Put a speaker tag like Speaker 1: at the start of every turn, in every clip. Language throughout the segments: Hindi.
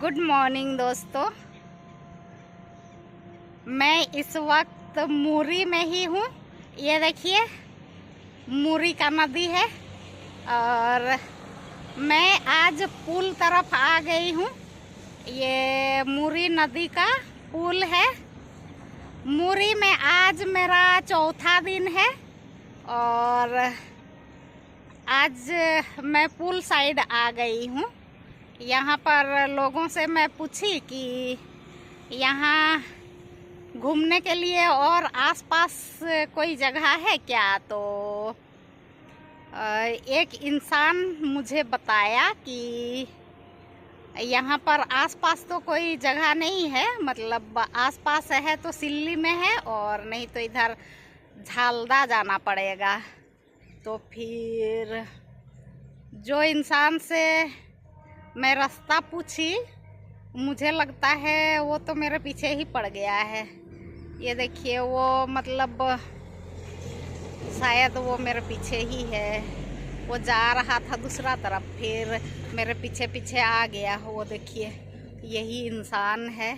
Speaker 1: गुड मॉर्निंग दोस्तों। मैं इस वक्त मुरी में ही हूँ। ये देखिए मुरी का नदी है और मैं आज पुल तरफ आ गई हूँ। ये मुरी नदी का पुल है। मुरी में आज मेरा चौथा दिन है और आज मैं पुल साइड आ गई हूँ। यहाँ पर लोगों से मैं पूछी कि यहाँ घूमने के लिए और आसपास कोई जगह है क्या, तो एक इंसान मुझे बताया कि यहाँ पर आसपास तो कोई जगह नहीं है, मतलब आसपास है तो सिल्ली में है और नहीं तो इधर झालदा जाना पड़ेगा। तो फिर जो इंसान से मैं रास्ता पूछी, मुझे लगता है वो तो मेरे पीछे ही पड़ गया है। ये देखिए वो मतलब शायद वो मेरे पीछे ही है। वो जा रहा था दूसरा तरफ, फिर मेरे पीछे पीछे आ गया। वो देखिए यही इंसान है।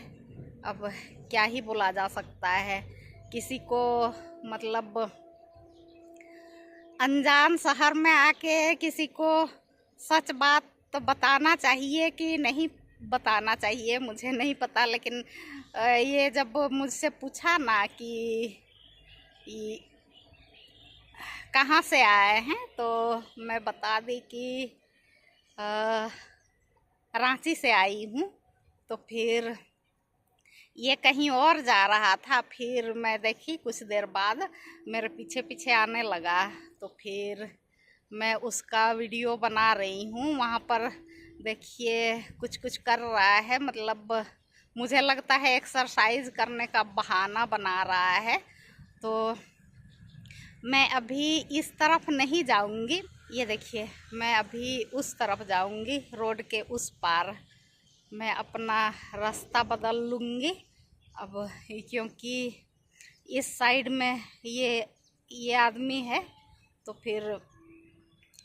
Speaker 1: अब क्या ही बोला जा सकता है। किसी को मतलब अनजान शहर में आके किसी को सच बात तो बताना चाहिए कि नहीं बताना चाहिए, मुझे नहीं पता। लेकिन ये जब मुझसे पूछा ना कि कहाँ से आए हैं, तो मैं बता दी कि रांची से आई हूँ। तो फिर ये कहीं और जा रहा था। फिर मैं देखी कुछ देर बाद मेरे पीछे पीछे आने लगा, तो फिर मैं उसका वीडियो बना रही हूँ। वहाँ पर देखिए कुछ कुछ कर रहा है, मतलब मुझे लगता है एक्सरसाइज करने का बहाना बना रहा है। तो मैं अभी इस तरफ नहीं जाऊँगी। ये देखिए मैं अभी उस तरफ जाऊँगी, रोड के उस पार। मैं अपना रास्ता बदल लूँगी अब, क्योंकि इस साइड में ये आदमी है, तो फिर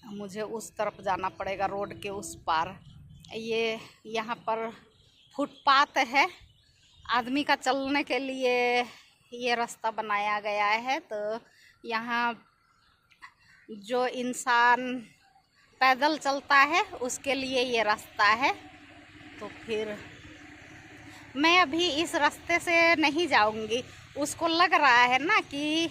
Speaker 1: मुझे उस तरफ जाना पड़ेगा, रोड के उस पार। ये यहाँ पर फुटपाथ है, आदमी का चलने के लिए ये रास्ता बनाया गया है। तो यहाँ जो इंसान पैदल चलता है उसके लिए ये रास्ता है। तो फिर मैं अभी इस रास्ते से नहीं जाऊंगी। उसको लग रहा है ना कि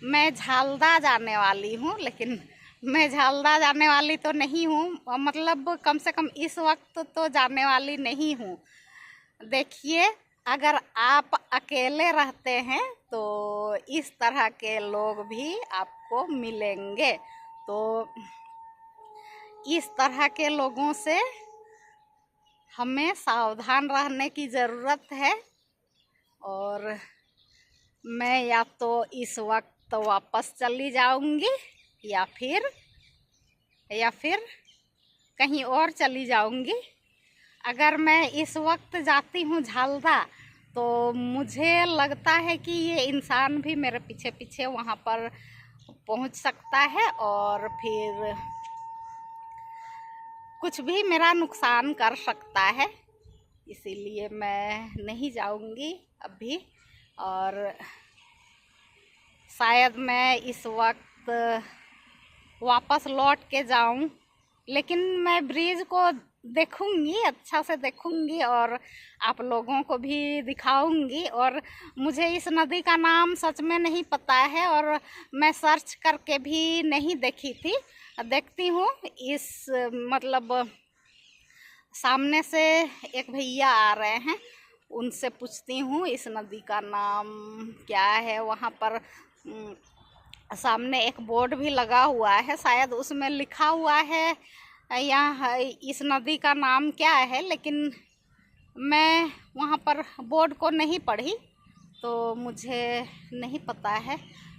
Speaker 1: मैं झालदा जाने वाली हूँ, लेकिन मैं झालदा जाने वाली तो नहीं हूँ। मतलब कम से कम इस वक्त तो जाने वाली नहीं हूँ। देखिए अगर आप अकेले रहते हैं तो इस तरह के लोग भी आपको मिलेंगे। तो इस तरह के लोगों से हमें सावधान रहने की ज़रूरत है। और मैं या तो इस वक्त वापस चली जाऊंगी या फिर कहीं और चली जाऊंगी। अगर मैं इस वक्त जाती हूँ झालदा, तो मुझे लगता है कि ये इंसान भी मेरे पीछे पीछे वहाँ पर पहुँच सकता है और फिर कुछ भी मेरा नुकसान कर सकता है। इसीलिए मैं नहीं जाऊंगी अभी। और शायद मैं इस वक्त वापस लौट के जाऊं, लेकिन मैं ब्रिज को देखूंगी, अच्छा से देखूंगी और आप लोगों को भी दिखाऊंगी। और मुझे इस नदी का नाम सच में नहीं पता है और मैं सर्च करके भी नहीं देखी थी। देखती हूँ। इस मतलब सामने से एक भैया आ रहे हैं, उनसे पूछती हूँ इस नदी का नाम क्या है। वहाँ पर सामने एक बोर्ड भी लगा हुआ है, शायद उसमें लिखा हुआ है यहाँ इस नदी का नाम क्या है, लेकिन मैं वहाँ पर बोर्ड को नहीं पढ़ी तो मुझे नहीं पता है।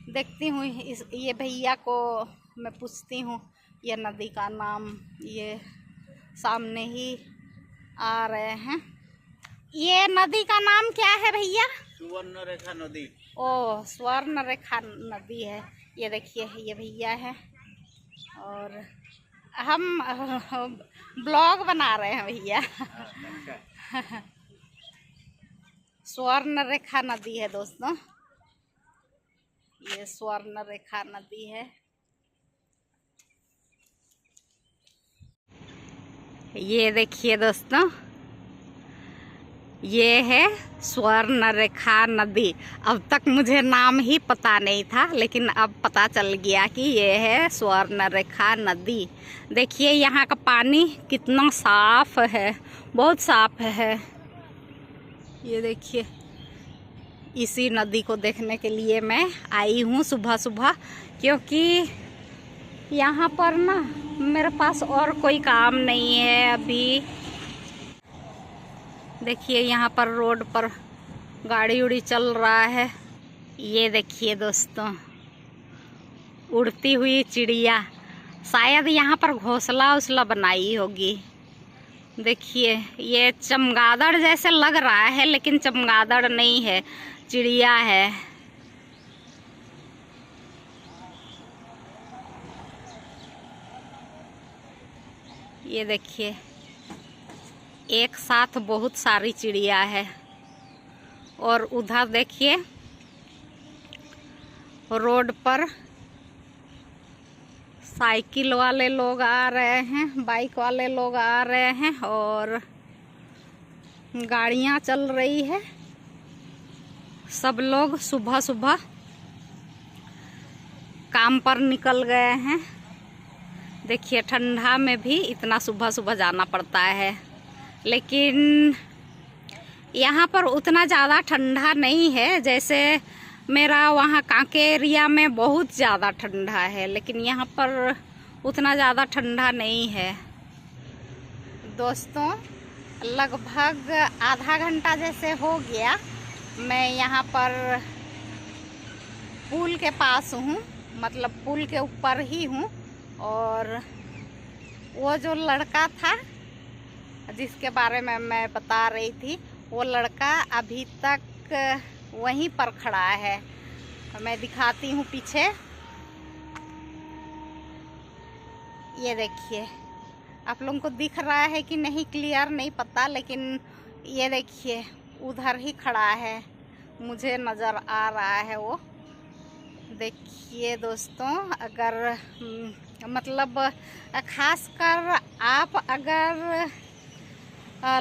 Speaker 1: देखती हूँ ये भैया को मैं पूछती हूँ ये नदी का नाम। ये सामने ही आ रहे हैं। ये नदी का नाम क्या है भैया?
Speaker 2: सुवर्णरेखा नदी।
Speaker 1: ओ, स्वर्णरेखा नदी है। ये देखिए ये भैया है और हम ब्लॉग बना रहे हैं भैया। स्वर्ण रेखा नदी है दोस्तों, ये स्वर्ण रेखा नदी है। ये देखिए दोस्तों, ये है स्वर्ण रेखा नदी। अब तक मुझे नाम ही पता नहीं था, लेकिन अब पता चल गया कि ये है स्वर्ण रेखा नदी। देखिए यहाँ का पानी कितना साफ है, बहुत साफ है। ये देखिए, इसी नदी को देखने के लिए मैं आई हूँ सुबह सुबह, क्योंकि यहाँ पर ना मेरे पास और कोई काम नहीं है अभी। देखिए यहाँ पर रोड पर गाड़ी उड़ी चल रहा है। ये देखिए दोस्तों, उड़ती हुई चिड़िया, शायद यहाँ पर घोंसला उसला बनाई होगी। देखिए ये चमगादड़ जैसे लग रहा है, लेकिन चमगादड़ नहीं है, चिड़िया है। ये देखिए, एक साथ बहुत सारी चिड़िया है। और उधर देखिए रोड पर साइकिल वाले लोग आ रहे हैं, बाइक वाले लोग आ रहे हैं, और गाड़ियां चल रही है। सब लोग सुबह सुबह काम पर निकल गए हैं। देखिए ठंडा में भी इतना सुबह सुबह जाना पड़ता है, लेकिन यहाँ पर उतना ज़्यादा ठंडा नहीं है। जैसे मेरा वहाँ कांके एरिया में बहुत ज़्यादा ठंडा है, लेकिन यहाँ पर उतना ज़्यादा ठंडा नहीं है। दोस्तों लगभग आधा घंटा जैसे हो गया मैं यहाँ पर पुल के पास हूँ, मतलब पुल के ऊपर ही हूँ। और वो जो लड़का था जिसके बारे में मैं बता रही थी, वो लड़का अभी तक वहीं पर खड़ा है। मैं दिखाती हूँ पीछे, ये देखिए, आप लोगों को दिख रहा है कि नहीं क्लियर नहीं पता, लेकिन ये देखिए उधर ही खड़ा है, मुझे नज़र आ रहा है वो। देखिए दोस्तों, अगर मतलब खासकर आप अगर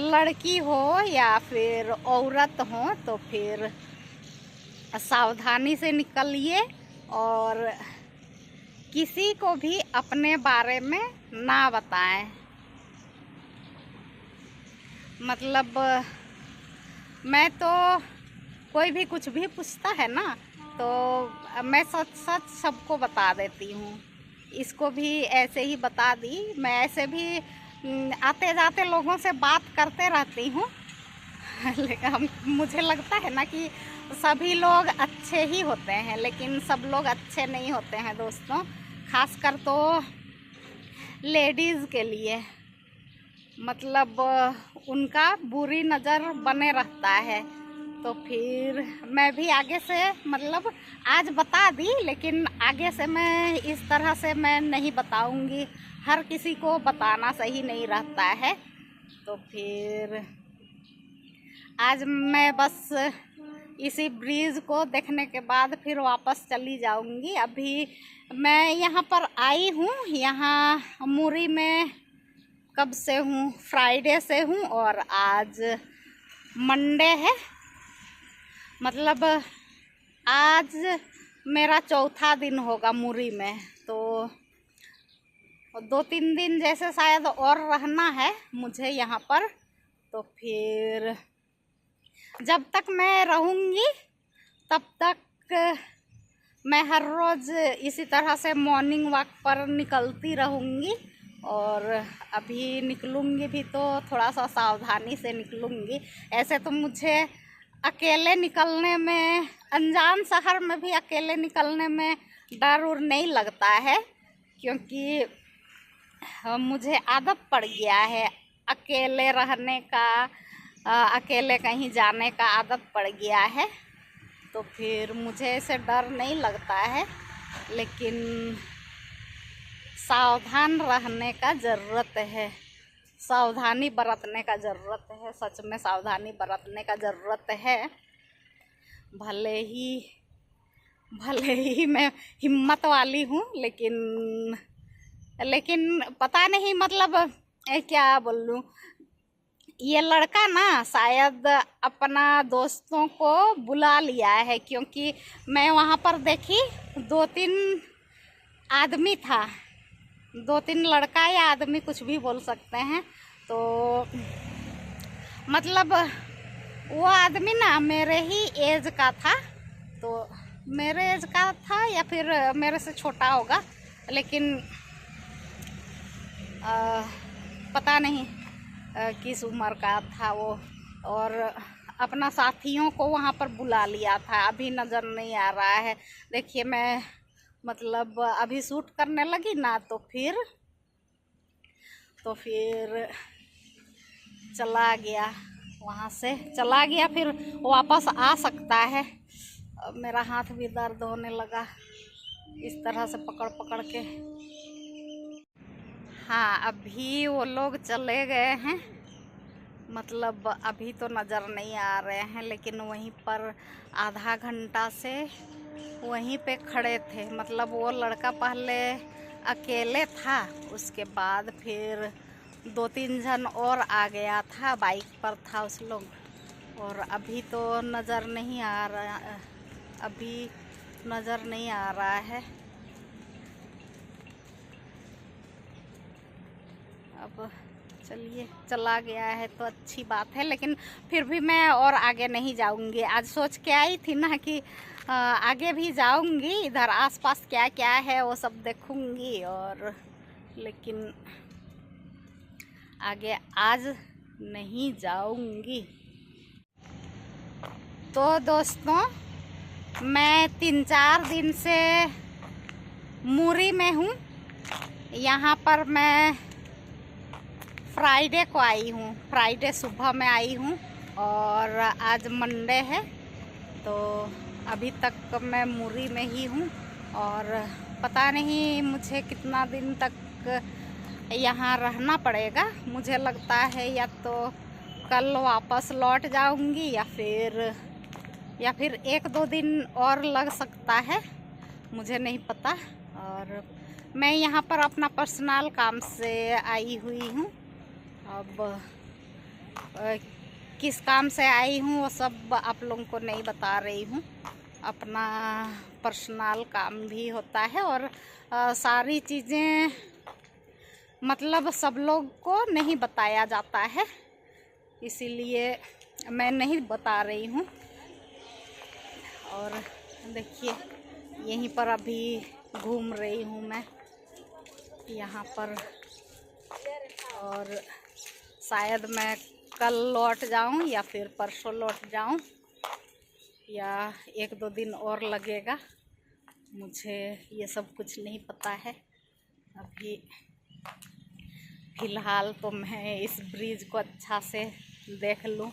Speaker 1: लड़की हो या फिर औरत हो तो फिर सावधानी से निकलिए और किसी को भी अपने बारे में ना बताएं। मतलब मैं तो कोई भी कुछ भी पूछता है ना, तो मैं सच सच सबको बता देती हूँ। इसको भी ऐसे ही बता दी। मैं ऐसे भी आते जाते लोगों से बात करते रहती हूँ। लेकिन मुझे लगता है ना कि सभी लोग अच्छे ही होते हैं, लेकिन सब लोग अच्छे नहीं होते हैं दोस्तों। खासकर तो लेडीज़ के लिए, मतलब उनका बुरी नज़र बने रहता है। तो फिर मैं भी आगे से मतलब आज बता दी, लेकिन आगे से मैं इस तरह से मैं नहीं बताऊंगी। हर किसी को बताना सही नहीं रहता है। तो फिर आज मैं बस इसी ब्रिज को देखने के बाद फिर वापस चली जाऊंगी। अभी मैं यहाँ पर आई हूँ, यहाँ मुरी में कब से हूँ, फ्राइडे से हूँ, और आज मंडे है। मतलब आज मेरा चौथा दिन होगा मुरी में। तो 2-3 दिन जैसे शायद और रहना है मुझे यहाँ पर। तो फिर जब तक मैं रहूँगी तब तक मैं हर रोज़ इसी तरह से मॉर्निंग वॉक पर निकलती रहूँगी। और अभी निकलूँगी भी तो थोड़ा सा सावधानी से निकलूँगी। ऐसे तो मुझे अकेले निकलने में, अनजान शहर में भी अकेले निकलने में डर उर नहीं लगता है, क्योंकि मुझे आदत पड़ गया है अकेले रहने का, अकेले कहीं जाने का आदत पड़ गया है। तो फिर मुझे ऐसे डर नहीं लगता है, लेकिन सावधान रहने का ज़रूरत है। सावधानी बरतने का ज़रूरत है, सच में सावधानी बरतने का ज़रूरत है। भले ही मैं हिम्मत वाली हूँ, लेकिन पता नहीं, मतलब क्या बोलूँ, ये लड़का ना शायद अपना दोस्तों को बुला लिया है, क्योंकि मैं वहाँ पर देखी 2-3 आदमी था, 2-3 लड़का या आदमी, कुछ भी बोल सकते हैं। तो मतलब वो आदमी ना मेरे ही एज का था, तो मेरे एज का था या फिर मेरे से छोटा होगा, लेकिन पता नहीं किस उम्र का था वो। और अपना साथियों को वहाँ पर बुला लिया था, अभी नज़र नहीं आ रहा है। देखिए, मैं मतलब अभी शूट करने लगी ना, तो फिर चला गया, वहाँ से चला गया, फिर वापस आ सकता है। मेरा हाथ भी दर्द होने लगा इस तरह से पकड़ पकड़ के। हाँ, अभी वो लोग चले गए हैं, मतलब अभी तो नज़र नहीं आ रहे हैं, लेकिन वहीं पर आधा घंटा से वहीं पे खड़े थे। मतलब वो लड़का पहले अकेले था, उसके बाद फिर 2-3 जन और आ गया था, बाइक पर था उस लोग। और अभी तो नज़र नहीं आ रहा, अभी नज़र नहीं आ रहा है। अब चलिए, चला गया है तो अच्छी बात है, लेकिन फिर भी मैं और आगे नहीं जाऊंगी। आज सोच के आई थी ना कि आगे भी जाऊंगी, इधर आसपास क्या क्या है वो सब देखूंगी, और लेकिन आगे आज नहीं जाऊंगी। तो दोस्तों, मैं 3-4 दिन से मुरी में हूँ। यहाँ पर मैं फ्राइडे को आई हूँ, फ्राइडे सुबह में आई हूँ, और आज मंडे है, तो अभी तक मैं मुरी में ही हूँ। और पता नहीं मुझे कितना दिन तक यहाँ रहना पड़ेगा। मुझे लगता है या तो कल वापस लौट जाऊँगी, या फिर 1-2 दिन और लग सकता है, मुझे नहीं पता। और मैं यहाँ पर अपना पर्सनल काम से आई हुई हूँ। अब किस काम से आई हूँ वो सब आप लोगों को नहीं बता रही हूँ। अपना पर्सनल काम भी होता है, और सारी चीज़ें मतलब सब लोग को नहीं बताया जाता है, इसीलिए मैं नहीं बता रही हूँ। और देखिए, यहीं पर अभी घूम रही हूँ मैं यहाँ पर, और शायद मैं कल लौट जाऊं या फिर परसों लौट जाऊं, या 1-2 दिन और लगेगा, मुझे ये सब कुछ नहीं पता है। अभी फ़िलहाल तो मैं इस ब्रिज को अच्छा से देख लूं,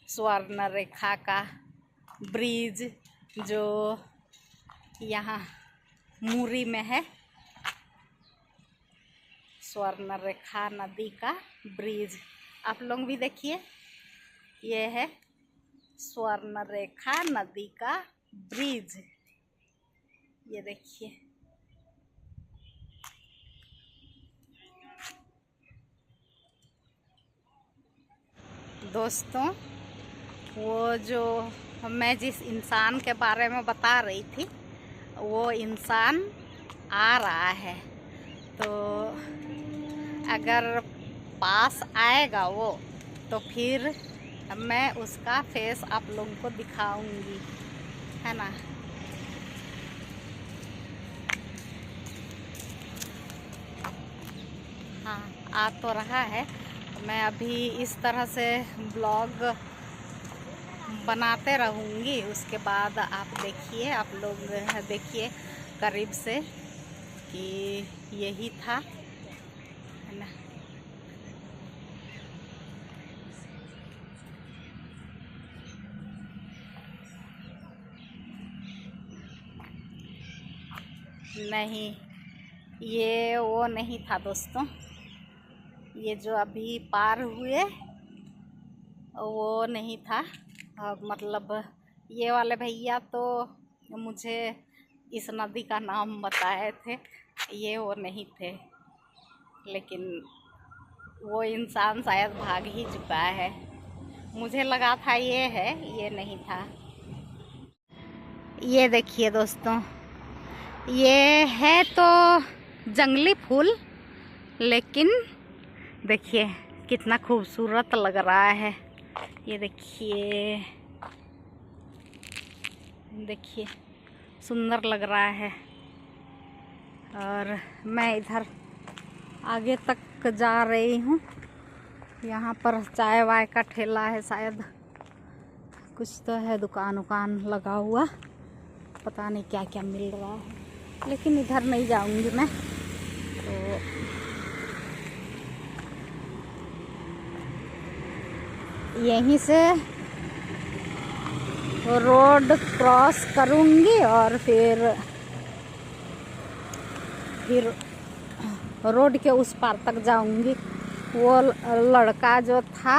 Speaker 1: स्वर्ण रेखा का ब्रिज जो यहाँ मुरी में है, स्वर्ण रेखा नदी का ब्रिज। आप लोग भी देखिए, ये है स्वर्ण रेखा नदी का ब्रिज, ये देखिए। दोस्तों, वो जो मैं जिस इंसान के बारे में बता रही थी, वो इंसान आ रहा है, तो अगर पास आएगा वो, तो फिर मैं उसका फेस आप लोगों को दिखाऊंगी, है ना। हाँ, आ तो रहा है। मैं अभी इस तरह से ब्लॉग बनाते रहूँगी, उसके बाद आप देखिए, आप लोग देखिए करीब से कि यही था, है ना। नहीं, ये वो नहीं था दोस्तों, ये जो अभी पार हुए वो नहीं था। मतलब ये वाले भैया तो मुझे इस नदी का नाम बताए थे, ये वो नहीं थे, लेकिन वो इंसान शायद भाग ही चुका है। मुझे लगा था ये है, ये नहीं था। ये देखिए दोस्तों, ये है तो जंगली फूल, लेकिन देखिए कितना खूबसूरत लग रहा है। ये देखिए, देखिए सुंदर लग रहा है। और मैं इधर आगे तक जा रही हूँ। यहाँ पर चाय वाय का ठेला है, शायद कुछ तो है, दुकान उकान लगा हुआ, पता नहीं क्या क्या मिल रहा है, लेकिन इधर नहीं जाऊंगी मैं। तो यहीं से रोड क्रॉस करूंगी और फिर रोड के उस पार तक जाऊंगी। वो लड़का जो था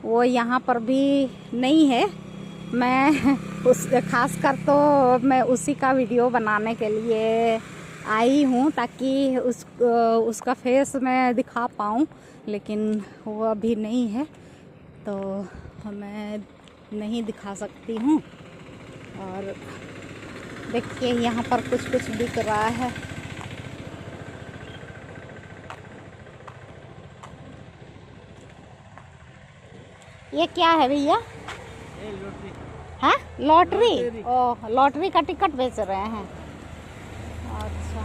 Speaker 1: वो यहाँ पर भी नहीं है। मैं उस खासकर तो मैं उसी का वीडियो बनाने के लिए आई हूँ, ताकि उसका फेस मैं दिखा पाऊँ, लेकिन वो अभी नहीं है तो मैं नहीं दिखा सकती हूँ। और देखिए यहाँ पर कुछ कुछ दिख रहा है। ये क्या है भैया? हाँ, लॉटरी। ओह, लॉटरी का टिकट बेच रहे हैं। अच्छा,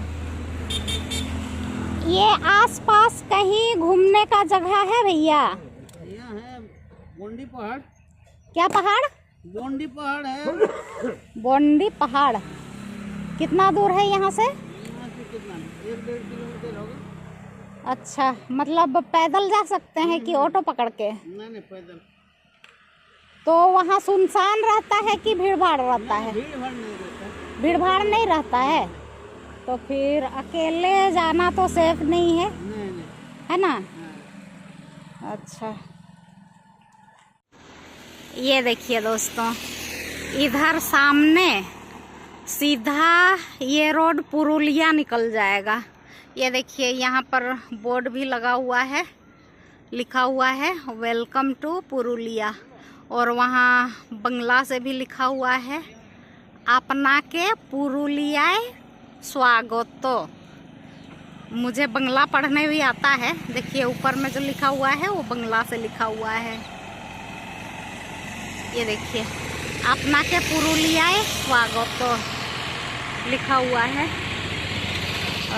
Speaker 1: ये आसपास कहीं घूमने का जगह है भैया?
Speaker 2: यहाँ है बोंडी पहाड़।
Speaker 1: क्या पहाड़?
Speaker 2: बोंडी पहाड़ है।
Speaker 1: बोंडी पहाड़ कितना दूर है यहाँ से?
Speaker 2: यहाँ से कितना, 1-1.5 किलोमीटर होगा।
Speaker 1: अच्छा, मतलब पैदल जा सकते हैं कि ऑटो पकड़ के?
Speaker 2: नहीं, पैदल।
Speaker 1: तो वहाँ सुनसान रहता है कि भीड़ भाड़ रहता है?
Speaker 2: भीड़ भाड़ नहीं रहता।
Speaker 1: भीड़ भाड़ नहीं रहता है, तो फिर अकेले जाना तो सेफ नहीं है,
Speaker 2: नहीं।
Speaker 1: है ना?
Speaker 2: हाँ।
Speaker 1: अच्छा, ये देखिए दोस्तों, इधर सामने सीधा ये रोड पुरुलिया निकल जाएगा। ये देखिए यहाँ पर बोर्ड भी लगा हुआ है, लिखा हुआ है वेलकम टू पुरुलिया, और वहाँ बंगला से भी लिखा हुआ है अपना के पुरुलियाए स्वागतो। मुझे बंगला पढ़ने भी आता है। देखिए ऊपर में जो लिखा हुआ है वो बंगला से लिखा हुआ है। ये देखिए अपना के पुरुलियाए स्वागतो लिखा हुआ है।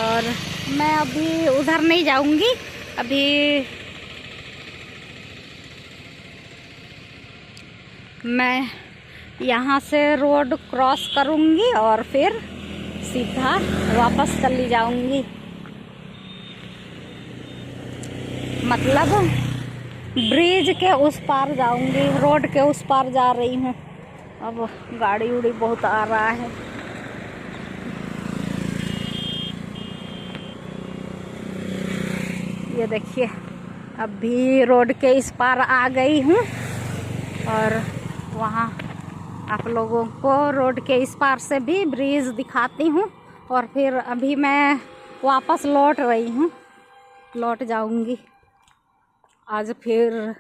Speaker 1: और मैं अभी उधर नहीं जाऊंगी, अभी मैं यहाँ से रोड क्रॉस करूंगी और फिर सीधा वापस चली जाऊंगी। मतलब ब्रिज के उस पार जाऊंगी, रोड के उस पार जा रही हूँ। अब गाड़ी उड़ी बहुत आ रहा है। ये देखिए अभी रोड के इस पार आ गई हूँ, और वहाँ आप लोगों को रोड के इस पार से भी ब्रिज दिखाती हूँ। और फिर अभी मैं वापस लौट रही हूँ, लौट जाऊँगी आज। फिर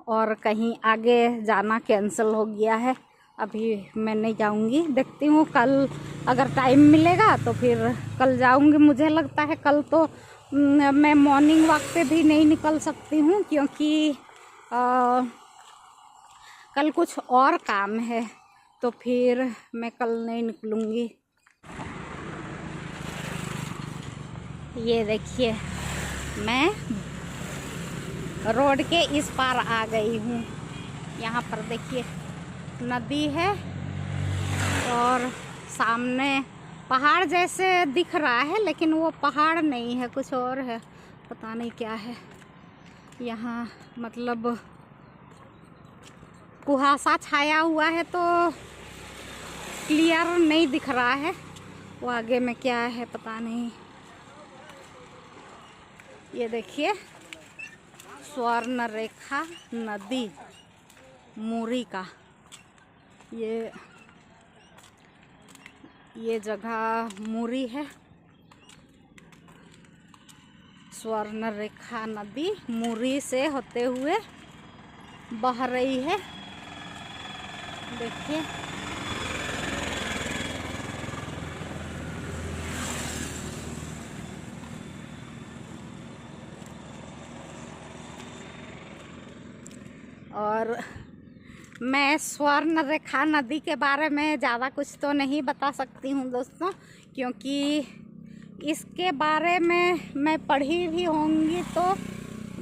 Speaker 1: और कहीं आगे जाना कैंसिल हो गया है, अभी मैं नहीं जाऊँगी। देखती हूँ कल अगर टाइम मिलेगा तो फिर कल जाऊँगी। मुझे लगता है कल तो मैं मॉर्निंग वॉक पे भी नहीं निकल सकती हूँ, क्योंकि कल कुछ और काम है, तो फिर मैं कल नहीं निकलूँगी। ये देखिए मैं रोड के इस पार आ गई हूँ। यहाँ पर देखिए नदी है और सामने पहाड़ जैसे दिख रहा है, लेकिन वो पहाड़ नहीं है, कुछ और है, पता नहीं क्या है। यहाँ मतलब कुहासा छाया हुआ है तो क्लियर नहीं दिख रहा है। वो आगे में क्या है पता नहीं। ये देखिए स्वर्ण रेखा नदी मुरी का ये जगह मुरी है। स्वर्ण रेखा नदी मुरी से होते हुए बह रही है। देखिए और मैं स्वर्ण रेखा नदी के बारे में ज़्यादा कुछ तो नहीं बता सकती हूँ दोस्तों, क्योंकि इसके बारे में मैं पढ़ी भी होंगी तो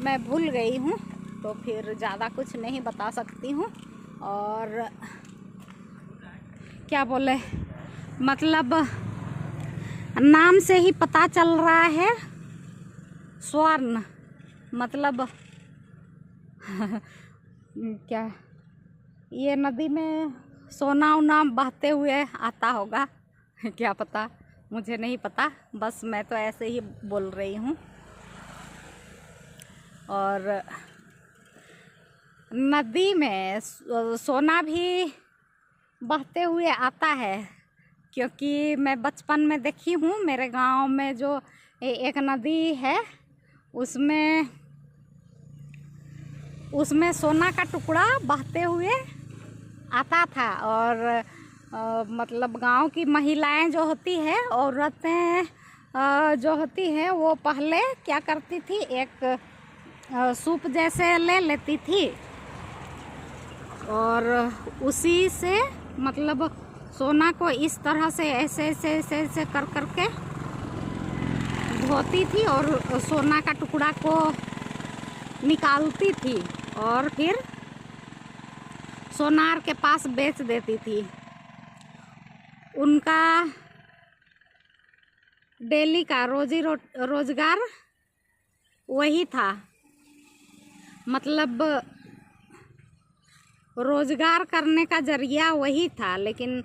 Speaker 1: मैं भूल गई हूँ, तो फिर ज़्यादा कुछ नहीं बता सकती हूँ। और क्या बोले, मतलब नाम से ही पता चल रहा है स्वर्ण मतलब क्या ये नदी में सोना उना बहते हुए आता होगा क्या पता, मुझे नहीं पता, बस मैं तो ऐसे ही बोल रही हूँ। और नदी में सोना भी बहते हुए आता है, क्योंकि मैं बचपन में देखी हूँ मेरे गांव में जो एक नदी है उसमें सोना का टुकड़ा बहते हुए आता था। और मतलब गांव की महिलाएं जो होती है, औरतें जो होती है, वो पहले क्या करती थी, एक सूप जैसे ले लेती थी और उसी से मतलब सोना को इस तरह से ऐसे कर करके धोती थी और सोना का टुकड़ा को निकालती थी और फिर सोनार के पास बेच देती थी। उनका डेली का रोजगार वही था, मतलब रोजगार करने का जरिया वही था। लेकिन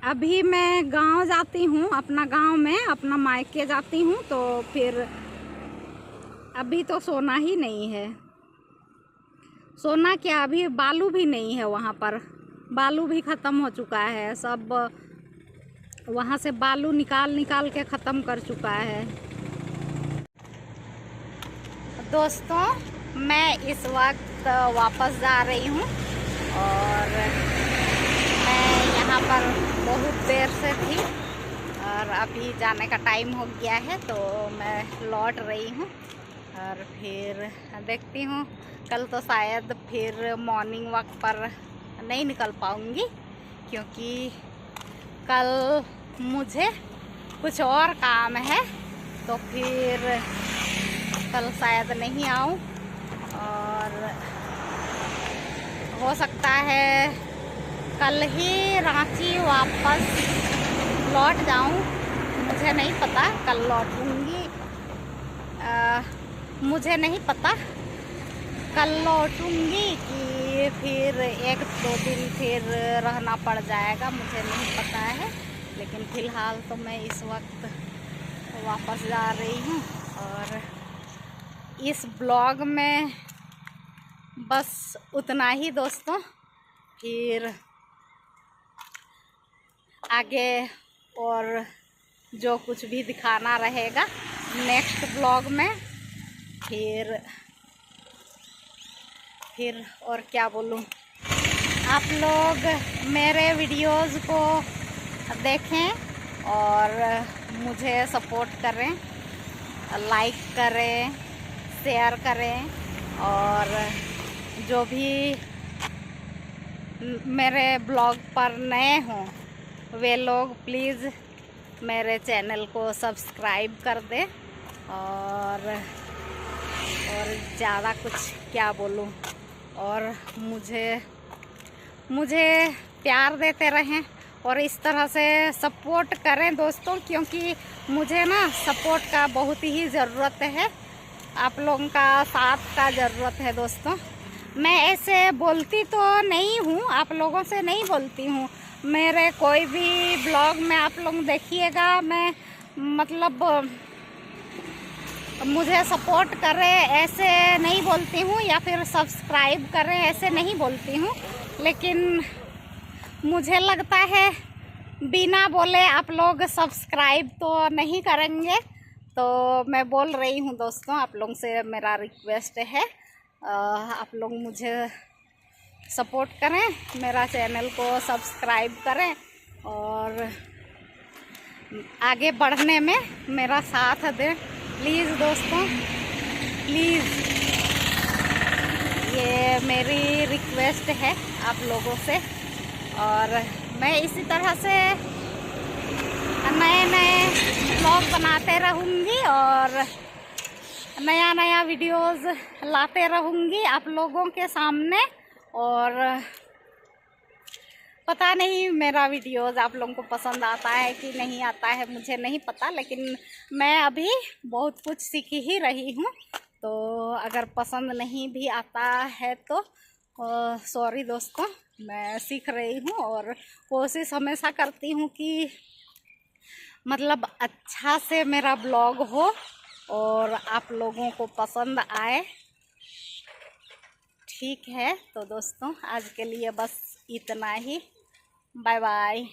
Speaker 1: अभी मैं गांव जाती हूँ, अपना गांव में अपना मायके जाती हूँ, तो फिर अभी तो सोना ही नहीं है। सोना क्या, अभी बालू भी नहीं है वहाँ पर, बालू भी ख़त्म हो चुका है, सब वहाँ से बालू निकाल के ख़त्म कर चुका है। दोस्तों मैं इस वक्त वापस जा रही हूँ और मैं यहाँ पर बहुत देर से थी और अभी जाने का टाइम हो गया है, तो मैं लौट रही हूँ। और फिर देखती हूँ, कल तो शायद फिर मॉर्निंग वॉक पर नहीं निकल पाऊँगी, क्योंकि कल मुझे कुछ और काम है, तो फिर कल शायद नहीं आऊँ और हो सकता है कल ही रांची वापस लौट जाऊँ, मुझे नहीं पता कल लौटूँगी, मुझे नहीं पता कल लौटूँगी कि फिर 1-2 दिन फिर रहना पड़ जाएगा, मुझे नहीं पता है। लेकिन फ़िलहाल तो मैं इस वक्त वापस जा रही हूँ और इस ब्लॉग में बस उतना ही दोस्तों। फिर आगे और जो कुछ भी दिखाना रहेगा नेक्स्ट ब्लॉग में, फिर और क्या बोलूँ, आप लोग मेरे वीडियोज़ को देखें और मुझे सपोर्ट करें, लाइक करें, शेयर करें, और जो भी मेरे ब्लॉग पर नए हों वे लोग प्लीज़ मेरे चैनल को सब्सक्राइब कर दें। और ज़्यादा कुछ क्या बोलूँ, और मुझे प्यार देते रहें और इस तरह से सपोर्ट करें दोस्तों, क्योंकि मुझे ना सपोर्ट का बहुत ही ज़रूरत है, आप लोगों का साथ का ज़रूरत है दोस्तों। मैं ऐसे बोलती तो नहीं हूँ, आप लोगों से नहीं बोलती हूँ, मेरे कोई भी ब्लॉग में आप लोग देखिएगा मैं मतलब मुझे सपोर्ट करें ऐसे नहीं बोलती हूँ, या फिर सब्सक्राइब करें ऐसे नहीं बोलती हूँ, लेकिन मुझे लगता है बिना बोले आप लोग सब्सक्राइब तो नहीं करेंगे, तो मैं बोल रही हूँ दोस्तों, आप लोगों से मेरा रिक्वेस्ट है, आप लोग मुझे सपोर्ट करें, मेरा चैनल को सब्सक्राइब करें और आगे बढ़ने में मेरा साथ दें प्लीज़ दोस्तों, प्लीज़। ये मेरी रिक्वेस्ट है आप लोगों से, और मैं इसी तरह से नए नए ब्लॉग बनाते रहूँगी और नया नया वीडियोस लाते रहूँगी आप लोगों के सामने। और पता नहीं मेरा वीडियोस आप लोगों को पसंद आता है कि नहीं आता है, मुझे नहीं पता, लेकिन मैं अभी बहुत कुछ सीख ही रही हूँ, तो अगर पसंद नहीं भी आता है तो सॉरी दोस्तों, मैं सीख रही हूँ और कोशिश हमेशा करती हूँ कि मतलब अच्छा से मेरा ब्लॉग हो और आप लोगों को पसंद आए। ठीक है, तो दोस्तों आज के लिए बस इतना ही। Bye bye.